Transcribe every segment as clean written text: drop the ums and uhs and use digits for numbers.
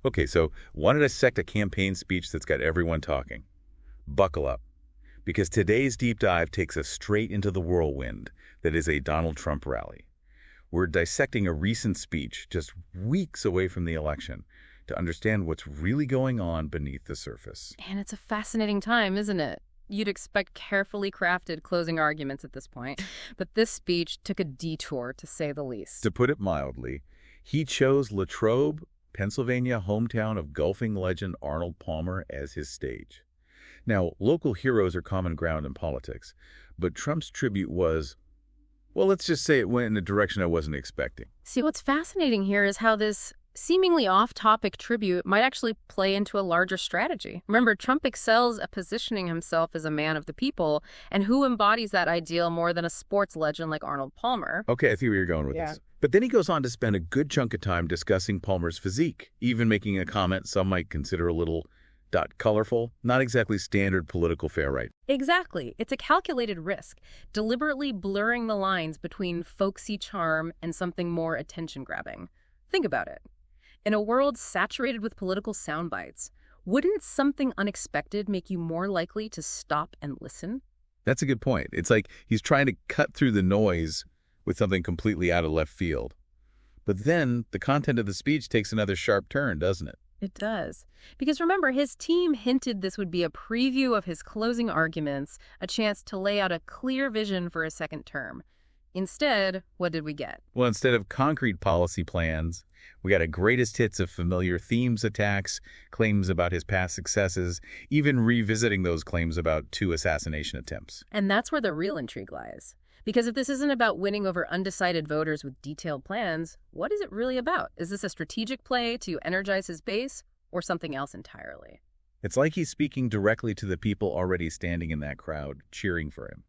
Okay, so want to dissect a campaign speech that's got everyone talking. Buckle up, because today's deep dive takes us straight into the whirlwind that is a Donald Trump rally. We're dissecting a recent speech just weeks away from the election to understand what's really going on beneath the surface. And it's a fascinating time, isn't it? You'd expect carefully crafted closing arguments at this point, but this speech took a detour, to say the least. To put it mildly, he chose Latrobe, Pennsylvania, hometown of golfing legend Arnold Palmer, as his stage. Now, local heroes are common ground in politics, but Trump's tribute was, well, let's just say it went in a direction I wasn't expecting. See, what's fascinating here is how this seemingly off-topic tribute might actually play into a larger strategy. Remember, Trump excels at positioning himself as a man of the people, and who embodies that ideal more than a sports legend like Arnold Palmer? Okay, I see where you're going with this. But then he goes on to spend a good chunk of time discussing Palmer's physique, even making a comment some might consider a little colorful, not exactly standard political fare right. Exactly. It's a calculated risk, deliberately blurring the lines between folksy charm and something more attention-grabbing. Think about it. In a world saturated with political sound bites, wouldn't something unexpected make you more likely to stop and listen? That's a good point. It's like he's trying to cut through the noise with something completely out of left field. But then the content of the speech takes another sharp turn, doesn't it? It does. Because remember, his team hinted this would be a preview of his closing arguments, a chance to lay out a clear vision for a second term. Instead, what did we get? Well, instead of concrete policy plans, we got a greatest hits of familiar themes attacks, claims about his past successes, even revisiting those claims about 2 assassination attempts. And that's where the real intrigue lies. Because if this isn't about winning over undecided voters with detailed plans, what is it really about? Is this a strategic play to energize his base or something else entirely? It's like he's speaking directly to the people already standing in that crowd, cheering for him.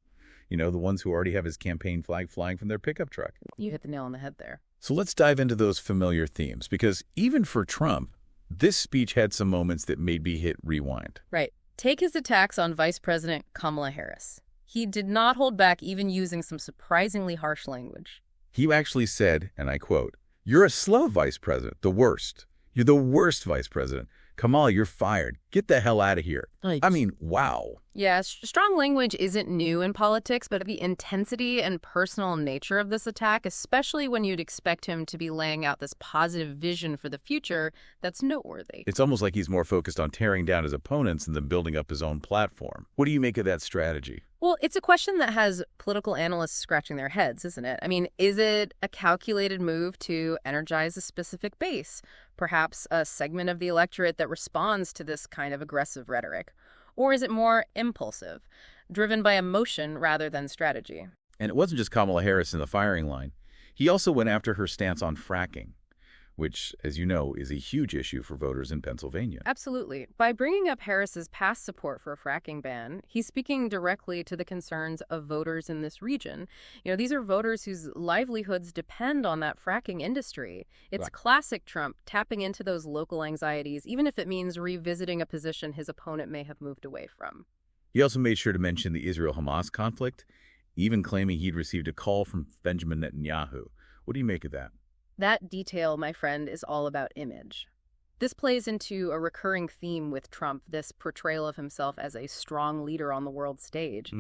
You know, the ones who already have his campaign flag flying from their pickup truck. You hit the nail on the head there. So let's dive into those familiar themes, because even for Trump, this speech had some moments that made me hit rewind. Right. Take his attacks on Vice President Kamala Harris. He did not hold back, even using some surprisingly harsh language. He actually said, and I quote, "You're a slow vice president, the worst. You're the worst vice president. Kamala, you're fired. Get the hell out of here." I mean, wow. Yeah, strong language isn't new in politics, but the intensity and personal nature of this attack, especially when you'd expect him to be laying out this positive vision for the future, that's noteworthy. It's almost like he's more focused on tearing down his opponents than building up his own platform. What do you make of that strategy? Well, it's a question that has political analysts scratching their heads, isn't it? I mean, is it a calculated move to energize a specific base, perhaps a segment of the electorate that responds to this kind of aggressive rhetoric? Or is it more impulsive, driven by emotion rather than strategy? And it wasn't just Kamala Harris in the firing line. He also went after her stance on fracking, which, as you know, is a huge issue for voters in Pennsylvania. Absolutely. By bringing up Harris's past support for a fracking ban, he's speaking directly to the concerns of voters in this region. You know, these are voters whose livelihoods depend on that fracking industry. It's Right. classic Trump tapping into those local anxieties, even if it means revisiting a position his opponent may have moved away from. He also made sure to mention the Israel-Hamas conflict, even claiming he'd received a call from Benjamin Netanyahu. What do you make of that? That detail, my friend, is all about image. This plays into a recurring theme with Trump, this portrayal of himself as a strong leader on the world stage.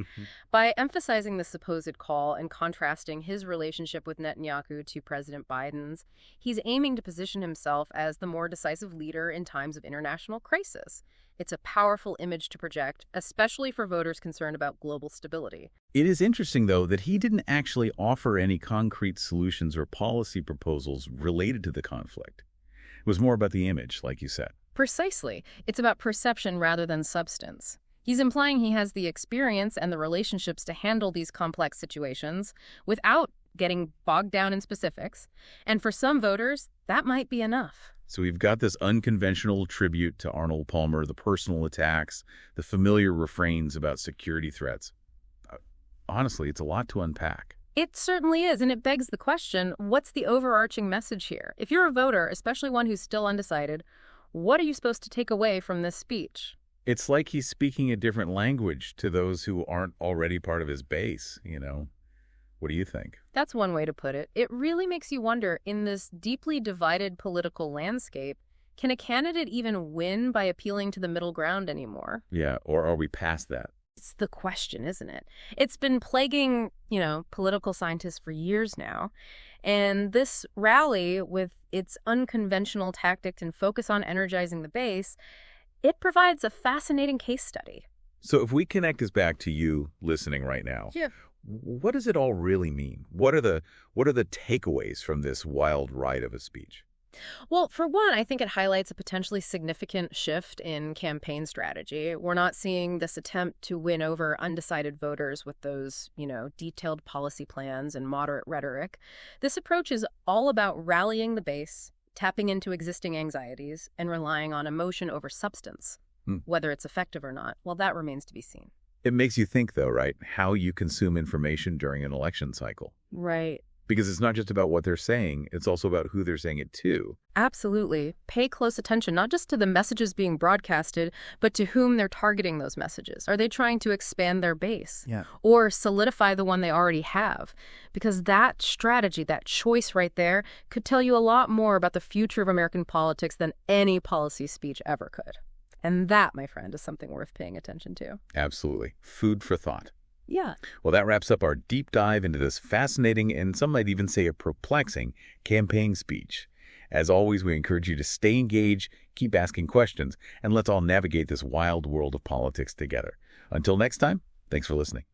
By emphasizing the supposed call and contrasting his relationship with Netanyahu to President Biden's, he's aiming to position himself as the more decisive leader in times of international crisis. It's a powerful image to project, especially for voters concerned about global stability. It is interesting, though, that he didn't actually offer any concrete solutions or policy proposals related to the conflict. It was more about the image, like you said. Precisely. It's about perception rather than substance. He's implying he has the experience and the relationships to handle these complex situations without getting bogged down in specifics. And for some voters, that might be enough. So we've got this unconventional tribute to Arnold Palmer, the personal attacks, the familiar refrains about security threats. Honestly, it's a lot to unpack. It certainly is, and it begs the question, what's the overarching message here? If you're a voter, especially one who's still undecided, what are you supposed to take away from this speech? It's like he's speaking a different language to those who aren't already part of his base, you know. What do you think? That's one way to put it. It really makes you wonder, in this deeply divided political landscape, Can a candidate even win by appealing to the middle ground anymore? Yeah, or are we past that? It's the question, isn't it? It's been plaguing, political scientists for years now. And this rally, with its unconventional tactics and focus on energizing the base, it provides a fascinating case study. So if we connect this back to you listening right now, Yeah. what does it all really mean? What are the takeaways from this wild ride of a speech? Well, for one, I think it highlights a potentially significant shift in campaign strategy. We're not seeing this attempt to win over undecided voters with those, detailed policy plans and moderate rhetoric. This approach is all about rallying the base, tapping into existing anxieties, and relying on emotion over substance. Whether it's effective or not, well, that remains to be seen. It makes you think, though, right, how you consume information during an election cycle. Right. Because it's not just about what they're saying, it's also about who they're saying it to. Absolutely. Pay close attention, not just to the messages being broadcasted, but to whom they're targeting those messages. Are they trying to expand their base? Yeah. Or solidify the one they already have? Because that strategy, that choice right there, could tell you a lot more about the future of American politics than any policy speech ever could. And that, my friend, is something worth paying attention to. Absolutely. Food for thought. Yeah. Well, that wraps up our deep dive into this fascinating and some might even say a perplexing campaign speech. As always, we encourage you to stay engaged, keep asking questions, and let's all navigate this wild world of politics together. Until next time, thanks for listening.